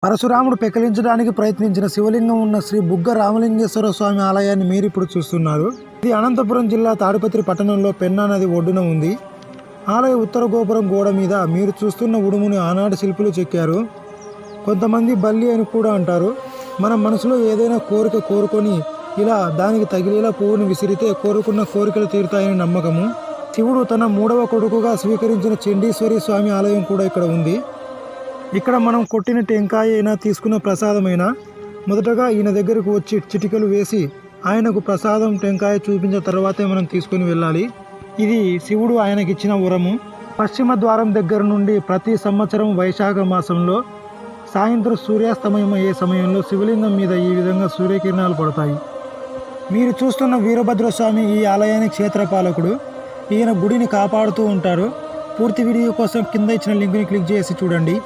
పరశురాముడు పెకలించడానికి ప్రయత్నించిన శివలింగం ఉన్న శ్రీ బుగ్గ రామలింగేశ్వర స్వామి ఆలయాన్ని మీరు ఇప్పుడు చూస్తున్నారు. ఇది అనంతపురం జిల్లా తాడిపత్రి పట్టణంలో పెన్నా నది ఒడ్డున ఉంది. ఆలయ ఉత్తర గోపురం గోడ మీద మీరు చూస్తున్న ఉడుముని ఆనాటి శిల్పులు చెక్కారు. కొంతమంది బల్లి అని కూడా అంటారు. మన మనసులో ఏదైనా కోరిక కోరుకొని ఇలా దానికి తగిలేలా పువ్వును విసిరితే కోరుకున్న కోరికలు తీరుతాయని నమ్మకము. శివుడు తన 3వ కొడుకుగా స్వీకరించిన చండీశ్వరి స్వామి ఆలయం కూడా ఇక్కడ ఉంది. ఇక్కడ మనం కొట్టిన టెంకాయ అయినా తీసుకున్న ప్రసాదమైనా మొదటగా ఈయన దగ్గరకు వచ్చి చిటికలు వేసి ఆయనకు ప్రసాదం టెంకాయ చూపించిన తర్వాతే మనం తీసుకొని వెళ్ళాలి. ఇది శివుడు ఆయనకిచ్చిన వరము. పశ్చిమ ద్వారం దగ్గర నుండి ప్రతి సంవత్సరం వైశాఖ మాసంలో సాయంత్రం సూర్యాస్తమయం అయ్యే సమయంలో శివలింగం మీద ఈ విధంగా సూర్యకిరణాలు పడతాయి. మీరు చూస్తున్న వీరభద్రస్వామి ఈ ఆలయానికి క్షేత్రపాలకుడు. ఈయన గుడిని కాపాడుతూ ఉంటారు. పూర్తి వీడియో కోసం కింద ఇచ్చిన లింక్ని క్లిక్ చేసి చూడండి.